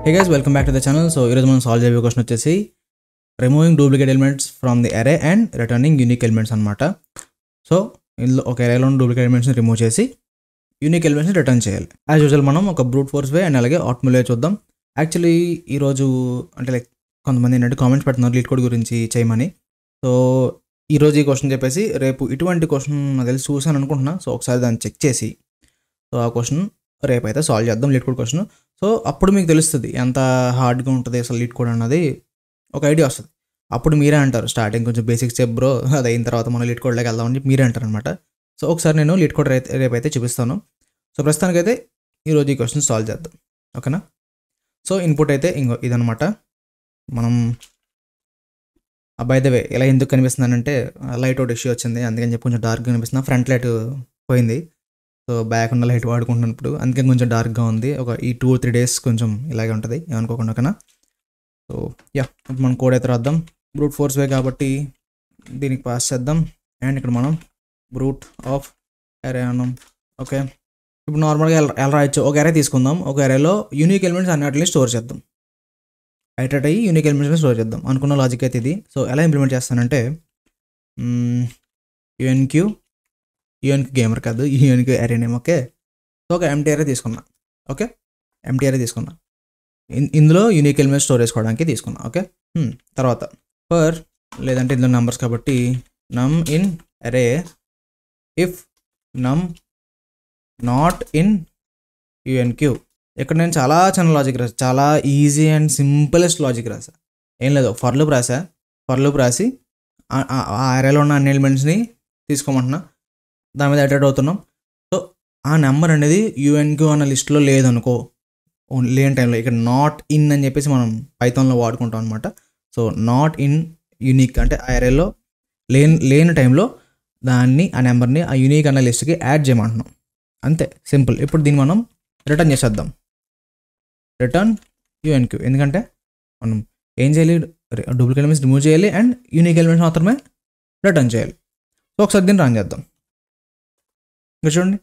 Hey guys, welcome back to the channel. So ఈరోజు మనం solve చేయబోయే క్వశ్చన్ వచ్చేసి removing duplicate elements from the అరే అండ్ రిటర్నింగ్ యూనిక్ ఎలిమెంట్స్ అనమాట. So ఇందులో ఒక అరేలో ఉన్న డూప్లికేట్ ఎలిమెంట్స్ని రిమూవ్ చేసి యూనిక్ ఎలిమెంట్స్ని రిటర్న్ చేయాలి. యాజ్ యూజువల్ మనం ఒక బ్రూట్ ఫోర్స్ వే అండ్ అలాగే ఆటోమేటిక్ వే చూద్దాం. యాక్చువల్లీ ఈరోజు అంటే లైక్ కొంతమంది ఏంటంటే కామెంట్స్ పెడుతున్నారు లీడ్ కోడ్ గురించి చేయమని. సో ఈరోజు ఈ క్వశ్చన్ చెప్పేసి రేపు ఇటువంటి క్వశ్చన్ నాకు తెలిసి చూసాను అనుకుంటున్నా. సో ఒకసారి దాన్ని చెక్ చేసి సో ఆ క్వశ్చన్ రేపు అయితే సాల్వ్ చేద్దాం లీడ్ కోడ్ క్వశ్చన్. సో అప్పుడు మీకు తెలుస్తుంది ఎంత హార్డ్గా ఉంటుంది అసలు లీడ్ కోడ్ అన్నది ఒక ఐడియా వస్తుంది. అప్పుడు మీరే అంటారు స్టార్టింగ్ కొంచెం బేసిక్స్ చెప్ బ్రో, అది అయిన తర్వాత మనం లీడ్ కోడ్లోకి వెళ్దామని చెప్పి మీరే అంటారు అనమాట. సో ఒకసారి నేను లీడ్ కోడ్ రేపు అయితే చూపిస్తాను. సో ప్రస్తుతానికైతే ఈరోజు ఈ క్వశ్చన్ సాల్వ్ చేద్దాం, ఓకేనా. సో ఇన్పుట్ అయితే ఇంకో ఇదనమాట. మనం బై ద వే ఇలా ఎందుకు కనిపిస్తుందనంటే లైట్ అవుట్ ఇష్యూ వచ్చింది, అందుకని చెప్పి కొంచెం డార్క్గా కనిపిస్తుంది. ఫ్రంట్ లైట్ పోయింది, సో బ్యాక్ ఉన్న లైట్ వాడుకుంటున్నప్పుడు అందుకే కొంచెం డార్క్గా ఉంది. ఒక ఈ 2-3 days కొంచెం ఇలాగే ఉంటుంది, ఏమనుకోకుండా, ఓకేనా. సో యా, ఇప్పుడు మనం కోడ్ అయితే రాద్దాం. బ్రూట్ ఫోర్స్ వే కాబట్టి దీనికి పాస్ చేద్దాం. అండ్ ఇక్కడ మనం బ్రూట్ ఆఫ్ అరే అన్నాం, ఓకే. ఇప్పుడు నార్మల్గా ఎలా రాయొచ్చు, ఒక అరే తీసుకుందాం. ఒక అరేలో యూనిక్ ఎలిమెంట్స్ అన్నిటిని స్టోర్ చేద్దాం. ఐటరేట్ అయ్యి యూనిక్ ఎలిమెంట్స్ని స్టోర్ చేద్దాం అనుకున్న లాజిక్ అయితే ఇది. సో ఎలా ఇంప్లిమెంట్ చేస్తానంటే యూఎన్క్యూ గేమర్ కాదు, యూఎన్క్యూ అరే నేమ్, ఓకే. సో ఒక ఎంటీ అరే తీసుకున్నా, ఓకే. ఎంటీ అరే తీసుకున్నా, ఇందులో యూనిక్ ఎలిమెంట్స్ స్టోర్ చేసుకోవడానికి తీసుకున్నా, ఓకే. తర్వాత ఫర్ లేదంటే ఇందులో నెంబర్స్ కాబట్టి నమ్ ఇన్ అరే ఇఫ్ నమ్ నాట్ ఇన్ యూఎన్క్యూ. ఇక్కడ నేను చాలా చిన్న లాజిక్ రాసా, చాలా ఈజీ అండ్ సింపులెస్ట్ లాజిక్ రాసా. ఏం లేదు, ఫర్ లూప్ రాసి ఆ అరేలో ఉన్న అన్ని ఎలిమెంట్స్ని తీసుకోమంటున్నా, దాని మీద అటెండ్ అవుతున్నాం. సో ఆ నెంబర్ అనేది యూఎన్క్యూ అన్న లిస్ట్లో లేదనుకో, లేని టైంలో ఇక్కడ నాట్ ఇన్ అని చెప్పేసి మనం పైథాన్లో వాడుకుంటాం అనమాట. సో నాట్ ఇన్ యూనిక్ అంటే ఆ అరేలో లేని టైంలో దాన్ని ఆ నెంబర్ని ఆ యూనిక్ అన్న లిస్ట్కి యాడ్ చేయమంటున్నాం, అంతే, సింపుల్. ఇప్పుడు దీన్ని మనం రిటర్న్ చేసేద్దాం, రిటర్న్ యూఎన్క్యూ. ఎందుకంటే మనం ఏం చేయాలి, డూప్లికేట్ ఎలిమెంట్స్ రిమూవ్ చేయాలి అండ్ యూనిక్ ఎలిమెంట్స్ మాత్రమే రిటర్న్ చేయాలి. సో ఒకసారి దీన్ని రన్ చేద్దాం. ఇక్కడ చూడండి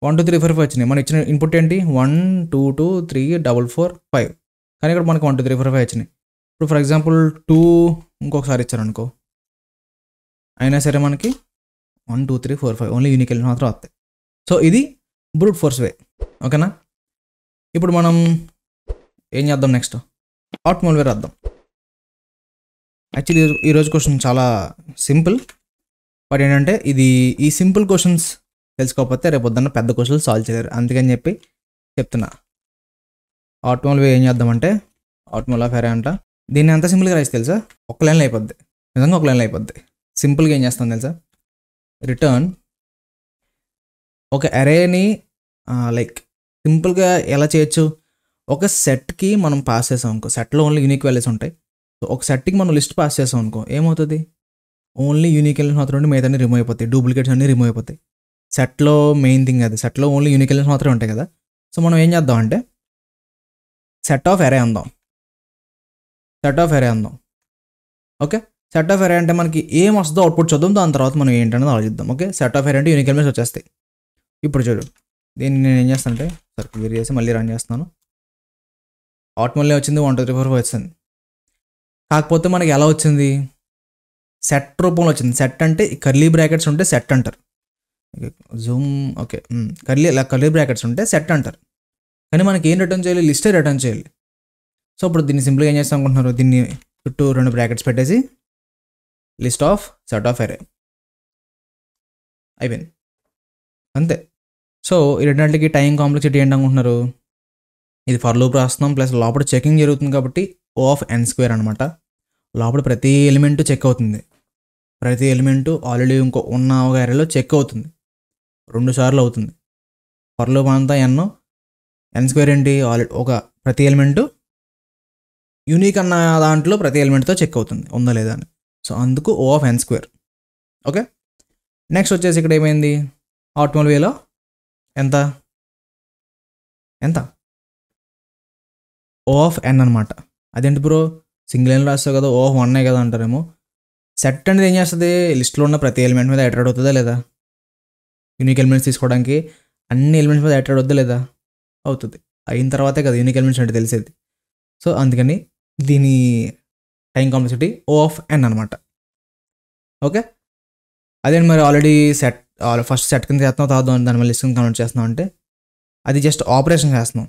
1 2 3 4 5 వచ్చినాయి. మనం ఇచ్చిన ఇన్పుట్ ఏంటి 1 2 2 3 4 4 5, కానీ ఇక్కడ మనకు 1 2 3 4 5 వచ్చినాయి. ఇప్పుడు ఫర్ ఎగ్జాంపుల్ 2 ఇంకొకసారి ఇచ్చారనుకో, అయినా సరే మనకి 1 2 3 4 5 ఓన్లీ యూనిక్ ఎలిమెంట్స్ మాత్రం వస్తాయి. సో ఇది బ్రూట్ ఫోర్స్ వే, ఓకేనా. ఇప్పుడు మనం ఏం చేద్దాం, నెక్స్ట్ ఆటోమేటిక్ వే రాద్దాం. యాక్చువల్లీ ఈరోజు క్వశ్చన్ చాలా సింపుల్, బట్ ఏంటంటే ఈ సింపుల్ క్వశ్చన్స్ తెలుసుకోకపోతే రేపు పొద్దున్న పెద్ద క్వశ్చన్స్ సాల్వ్ చేయలేరు, అందుకని చెప్పి చెప్తున్నా. ఆటోమేటిక్ వే ఏం చేద్దామంటే ఆటోమేటిక్ ఆఫ్ అరే అంట. దీన్ని ఎంత సింపుల్గా రాసి తెలుసా, ఒక లైన్లో అయిపోద్ది, నిజంగా ఒక లైన్లో అయిపోద్ది. సింపుల్గా ఏం చేస్తాం తెలుసా, రిటర్న్ ఒక అరేని లైక్ సింపుల్గా ఎలా చేయొచ్చు, ఒక సెట్కి మనం పాస్ చేసాం అనుకో, సెట్లో ఓన్లీ యూనిక్ వాల్యూస్ ఉంటాయి. సో ఒక సెట్కి మనం లిస్ట్ పాస్ చేసాం అనుకో, ఏమవుతుంది, ఓన్లీ యూనిక్ ఎలిమెంట్స్ మాత్రం ఉండి మిగతా రిమూవ్ అయిపోతాయి, డూప్లికేట్స్ అన్నీ రిమూవ్ అయిపోతాయి. సెట్లో మెయిన్ థింగ్ అది, సెట్లో ఓన్లీ యూనిక్ ఎలిమెంట్స్ మాత్రమే ఉంటాయి కదా. సో మనం ఏం చేద్దాం అంటే సెట్ ఆఫ్ అరే అందాం, ఓకే. సెట్ ఆఫ్ అరే అంటే మనకి ఏం వస్తుందో అవుట్పుట్ చూద్దాం, దాని తర్వాత మనం ఏంటనేది ఆలోచిద్దాం, ఓకే. సెట్ ఆఫ్ అరే అంటే యూనిక్ ఎలిమెంట్స్ వచ్చేస్తాయి. ఇప్పుడు చూడు, దీన్ని నేను ఏం చేస్తానంటే సరే క్లియర్ చేసి మళ్ళీ రన్ చేస్తున్నాను. ఆటోమేటిక్ వచ్చింది 1 2 3 4 5 వచ్చింది. కాకపోతే మనకి ఎలా వచ్చింది, సెట్ రూపంలో వచ్చింది. సెట్ అంటే కర్లీ బ్రాకెట్స్ ఉంటే సెట్ అంటారు, జూమ్, ఓకే. కర్లీ బ్రాకెట్స్ ఉంటే సెట్ అంటారు, కానీ మనకి ఏం రిటర్న్ చేయాలి, లిస్టే రిటర్న్ చేయాలి. సో ఇప్పుడు దీన్ని సింపుల్గా ఏం చేస్తాం అనుకుంటున్నారు, దీన్ని చుట్టూ 2 బ్రాకెట్స్ పెట్టేసి లిస్ట్ ఆఫ్ సెట్ ఆఫ్ అరే అయిపోయింది, అంతే. సో ఈ రెండింటికి టైం కాంప్లెక్సిటీ ఏంటి అనుకుంటున్నారు, ఇది ఫర్ లూప్ రాస్తున్నాం ప్లస్ లోపల చెకింగ్ జరుగుతుంది కాబట్టి O ఆఫ్ n² అనమాట. లోపల ప్రతి ఎలిమెంటు చెక్ అవుతుంది, ప్రతి ఎలిమెంటు ఆల్రెడీ ఇంకో ఉన్న ఒక అరేలో చెక్ అవుతుంది, 2 సార్లు అవుతుంది. ఫర్ లూప్ అంతా n² ఏంటి, ఆల్రెడీ ఒక ప్రతి ఎలిమెంటు యూనిక్ అన్న దాంట్లో ప్రతి ఎలిమెంట్తో చెక్ అవుతుంది ఉందా లేదా అని. సో అందుకు O of n², okay. Next వచ్చేసి ఇక్కడ ఏమైంది, ఆటోమేటిక్ వేలో ఎంత O ఆఫ్ n అనమాట. అదేంటి బ్రో సింగిల్ లైన్ రాస్తావు కదా, O ఆఫ్ 1 కదా అంటారేమో. సెట్ అనేది ఏం చేస్తుంది, లిస్ట్లో ఉన్న ప్రతి ఎలిమెంట్ మీద అట్రాక్ట్ అవుతుందా లేదా, యూనిక్ ఎలిమెంట్స్ తీసుకోవడానికి అన్ని ఎలిమెంట్స్ మీద అట్రాక్ట్ అవుతుందా లేదా, అవుతుంది. అయిన తర్వాతే కదా యూనిక్ ఎలిమెంట్స్ అంటే తెలిసేది. సో అందుకని దీని time complexity O of n అనమాట. ఓకే, అదే మరి ఆల్రెడీ ఫస్ట్ సెట్ కింద చేస్తున్నాం, తర్వాత దాని మళ్ళీ లిస్ట్ కింద కన్వర్ట్ చేస్తున్నాం అంటే అది జస్ట్ ఆపరేషన్ చేస్తున్నాం.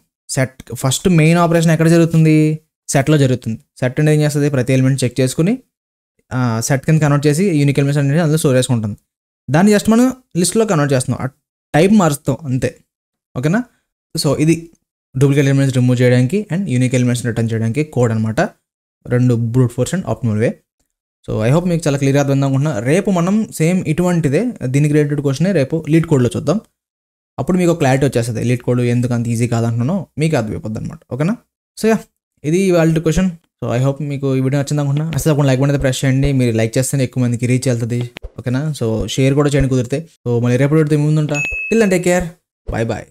ఫస్ట్ మెయిన్ ఆపరేషన్ ఎక్కడ జరుగుతుంది? సెట్లో జరుగుతుంది. సెట్ అనేది ఏం చేస్తుంది? ప్రతి ఎలిమెంట్ చెక్ చేసుకుని సెట్ కింద కన్వర్ట్ చేసి యూనిక్ ఎలిమెంట్స్ అనేది అందులో స్టోర్ చేసుకుంటుంది. దాన్ని జస్ట్ మనం లిస్ట్లో కన్వర్ట్ చేస్తున్నాం, టైప్ మారుస్తాం అంతే. ఓకేనా? సో ఇది డూప్లికేట్ ఎలిమెంట్స్ రిమూవ్ చేయడానికి అండ్ యూనిక్ ఎలిమెంట్స్ రిటర్న్ చేయడానికి కోడ్ అనమాట. 2 brute force and optimal way. So I hope మీకు చాలా క్లియర్గా అర్థం అనుకుంటున్నా. రేపు మనం సేమ్ ఇటువంటిదే దీనికి రిలేటెడ్ క్వశ్చనే రేపు లీడ్ కోడ్లో చూద్దాం. అప్పుడు మీకు క్లారిటీ వచ్చేస్తుంది లీడ్ కోడ్ ఎందుకు అంత ఈజీ కాదంటున్నానో మీకు అర్థమైపోద్ది అనమాట. ఓకేనా? సో యా, ఇది వాళ్ళ క్వశ్చన్. సో ఐ హోప్ మీకు ఈ వీడియో నచ్చింది అనుకుంటున్నా. అసలు అప్పుడు లైక్ అనేది ప్రెస్ చేయండి. మీరు లైక్ చేస్తేనే ఎక్కువ మందికి రీచ్ వెళ్తుంది. ఓకేనా? సో షేర్ కూడా చేయండి కుదిరితే. సో మళ్ళీ రేపు ముందుంటా. Till then take care. Bye bye.